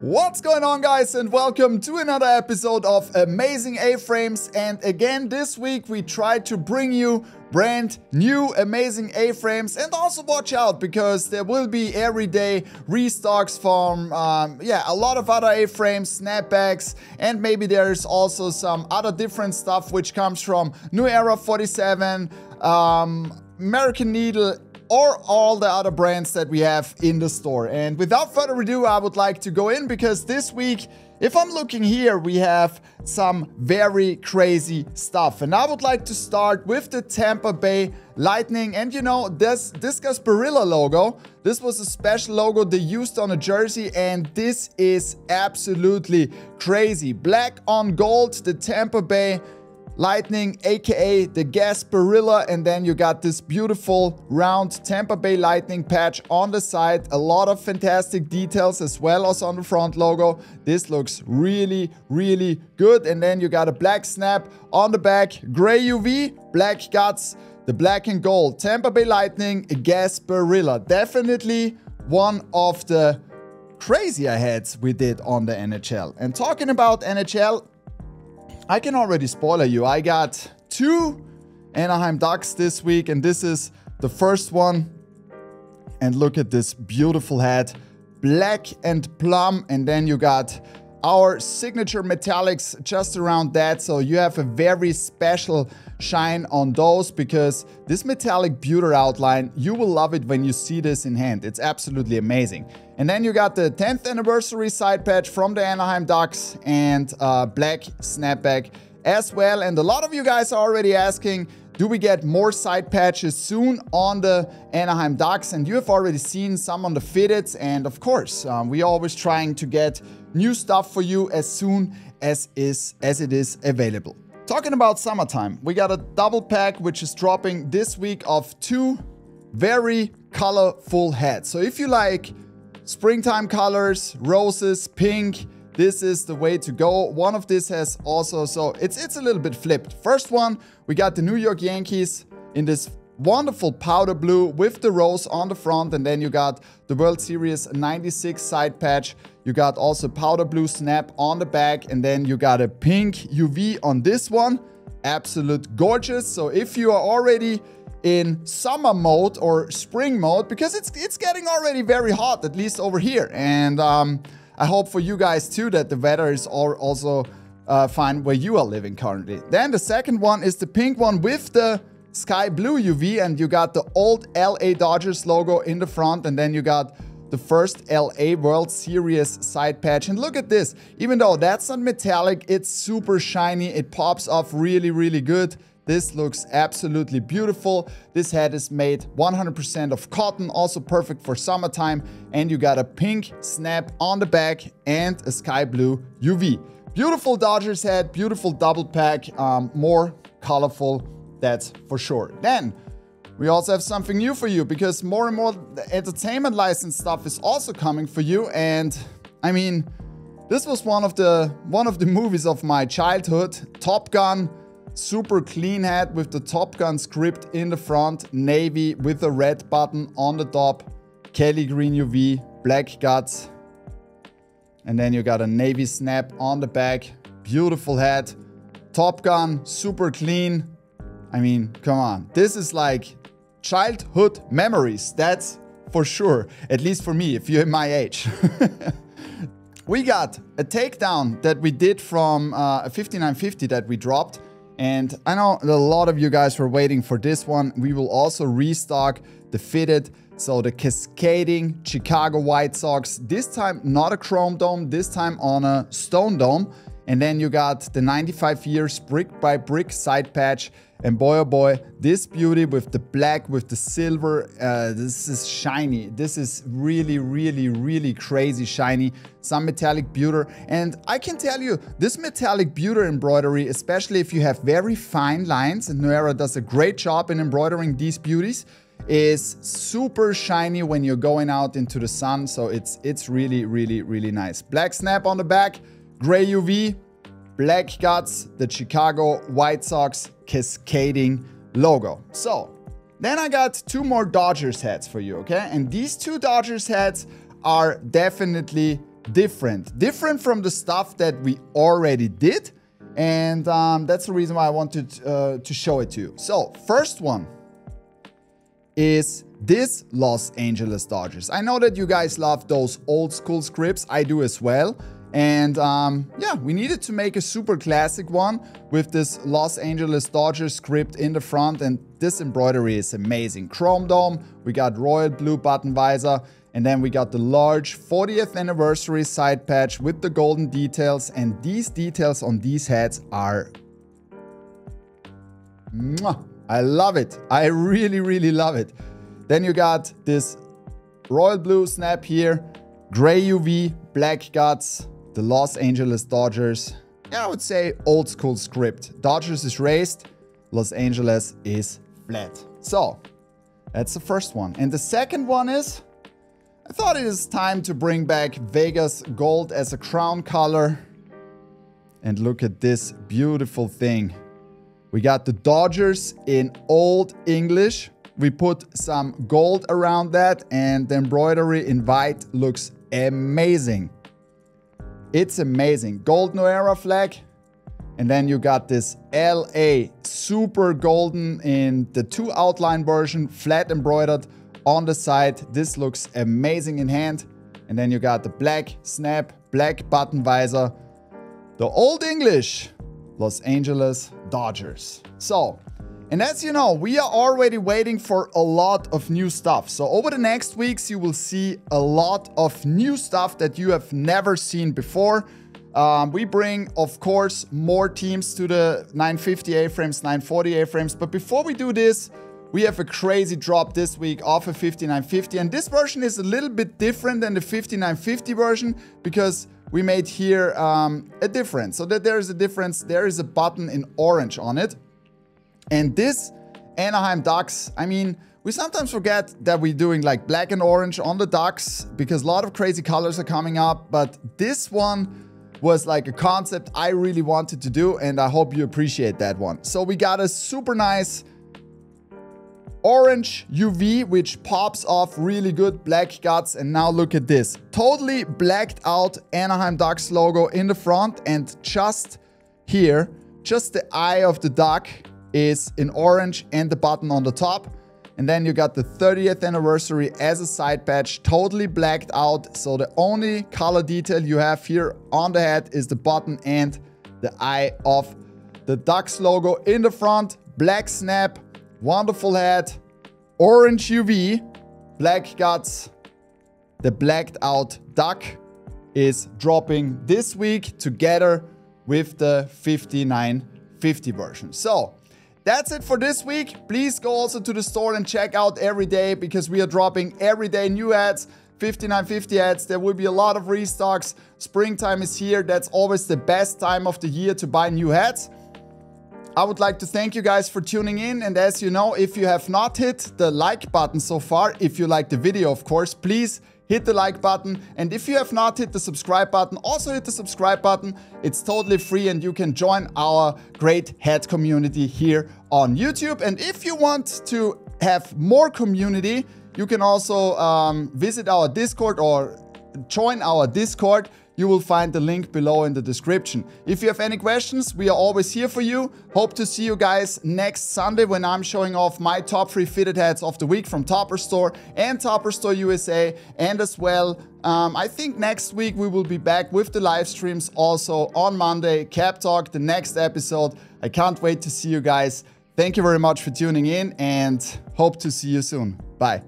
What's going on, guys, and welcome to another episode of Amazing A-Frames. And again, this week we tried to bring you brand new amazing A-Frames, and also watch out because there will be everyday restocks from a lot of other A-Frames, snapbacks, and maybe there's also some other different stuff which comes from New Era 47, American Needle, or all the other brands that we have in the store. And without further ado, I would like to go in because this week, if I'm looking here, we have some very crazy stuff. And I would like to start with the Tampa Bay Lightning. And you know, this Gasparilla logo, this was a special logo they used on a jersey, and this is absolutely crazy. Black on gold, the Tampa Bay Lightning, aka the Gasparilla, and then you got this beautiful round Tampa Bay Lightning patch on the side. A lot of fantastic details as well as on the front logo. This looks really, really good. And then you got a black snap on the back, gray UV, black guts, the black and gold Tampa Bay Lightning Gasparilla. Definitely one of the crazier heads we did on the NHL. And talking about NHL, I can already spoiler you. I got two Anaheim Ducks this week, and this is the first one. And look at this beautiful hat, black and plum, and then you got our signature metallics just around that. So you have a very special shine on those because this metallic pewter outline, you will love it when you see this in hand. It's absolutely amazing. And then you got the 10th anniversary side patch from the Anaheim Ducks and black snapback as well. And a lot of you guys are already asking, do we get more side patches soon on the Anaheim Ducks? And you have already seen some on the fitteds. And of course, we're always trying to get new stuff for you as soon as it is available. Talking about summertime, we got a double pack which is dropping this week of two very colorful hats. So if you like springtime colors, roses, pink, this is the way to go. One of this has also, so it's a little bit flipped. First one, we got the New York Yankees in this wonderful powder blue with the rose on the front, and then you got the World Series 96 side patch. You got also powder blue snap on the back, and then you got a pink UV on this one. Absolute gorgeous. So if you are already in summer mode or spring mode, because it's getting already very hot, at least over here, and I hope for you guys too that the weather is also fine where you are living currently. Then the second one is the pink one with the sky blue UV, and you got the old LA Dodgers logo in the front, and then you got the first LA World Series side patch. And look at this, even though that's not metallic, it's super shiny, it pops off really, really good. This looks absolutely beautiful. This hat is made 100% of cotton, also perfect for summertime. And you got a pink snap on the back and a sky blue UV. Beautiful Dodgers hat, beautiful double pack, more colorful, that's for sure. Then we also have something new for you because more and more entertainment license stuff is also coming for you. And I mean, this was one of the movies of my childhood, Top Gun. Super clean hat with the Top Gun script in the front, navy with a red button on the top, Kelly green UV, black guts, and then you got a navy snap on the back. Beautiful hat, Top Gun, super clean. I mean, come on, this is like childhood memories, that's for sure, at least for me, if you're my age. We got a takedown that we did from a 5950 that we dropped. And I know a lot of you guys were waiting for this one. We will also restock the fitted, so the cascading Chicago White Sox. This time not a chrome dome, this time on a stone dome. And then you got the 95 years brick by brick side patch. And boy, oh boy, this beauty with the black, with the silver, this is shiny. This is really, really, really crazy shiny. Some metallic pewter. And I can tell you, this metallic pewter embroidery, especially if you have very fine lines, and New Era does a great job in embroidering these beauties, is super shiny when you're going out into the sun. So it's really, really, really nice. Black snap on the back, gray UV, black guts, the Chicago White Sox cascading logo. So then I got two more Dodgers hats for you, okay? And these two Dodgers hats are definitely different. Different from the stuff that we already did. And that's the reason why I wanted to show it to you. So, first one is this Los Angeles Dodgers. I know that you guys love those old school scripts. I do as well. And yeah, we needed to make a super classic one with this Los Angeles Dodgers script in the front. And this embroidery is amazing. Chrome dome, we got royal blue button visor. And then we got the large 40th anniversary side patch with the golden details. And these details on these hats are... Mwah! I love it. I really, really love it. Then you got this royal blue snap here. Gray UV, black guts. The Los Angeles Dodgers. Yeah, I would say old school script. Dodgers is raised. Los Angeles is flat. So, that's the first one. And the second one is... I thought it is time to bring back Vegas gold as a crown color. And look at this beautiful thing. We got the Dodgers in Old English. We put some gold around that and the embroidery in white looks amazing. It's amazing. Gold New Era flag. And then you got this LA super golden in the 2 outline version, flat embroidered on the side. This looks amazing in hand. And then you got the black snap, black button visor, the Old English Los Angeles Dodgers. So, and as you know, we are already waiting for a lot of new stuff. So over the next weeks, you will see a lot of new stuff that you have never seen before. We bring, of course, more teams to the 950 A-frames, 940 A-frames. But before we do this, we have a crazy drop this week of a 5950, and this version is a little bit different than the 5950 version because we made here a difference. So that there is a difference, there is a button in orange on it. And this Anaheim Ducks, I mean, we sometimes forget that we're doing like black and orange on the Ducks because a lot of crazy colors are coming up, but this one was like a concept I really wanted to do, and I hope you appreciate that one. So we got a super nice orange UV, which pops off really good, black guts, and now look at this. Totally blacked out Anaheim Ducks logo in the front, and just here, just the eye of the duck is in orange and the button on the top. And then you got the 30th anniversary as a side patch, totally blacked out. So the only color detail you have here on the hat is the button and the eye of the Ducks logo in the front. Black snap. Wonderful hat, orange UV, black guts. The blacked out duck is dropping this week together with the 5950 version. So that's it for this week. Please go also to the store and check out every day because we are dropping every day new hats, 5950 hats. There will be a lot of restocks. Springtime is here. That's always the best time of the year to buy new hats. I would like to thank you guys for tuning in, and as you know, if you have not hit the like button so far, if you like the video of course, please hit the like button, and if you have not hit the subscribe button, also hit the subscribe button. It's totally free and you can join our great hat community here on YouTube. And if you want to have more community, you can also visit our Discord or join our Discord. You will find the link below in the description. If you have any questions, we are always here for you. Hope to see you guys next Sunday when I'm showing off my top 3 fitted hats of the week from Topper Store and Topper Store USA. And as well, I think next week we will be back with the live streams also on Monday. Cap Talk, the next episode. I can't wait to see you guys. Thank you very much for tuning in and hope to see you soon. Bye.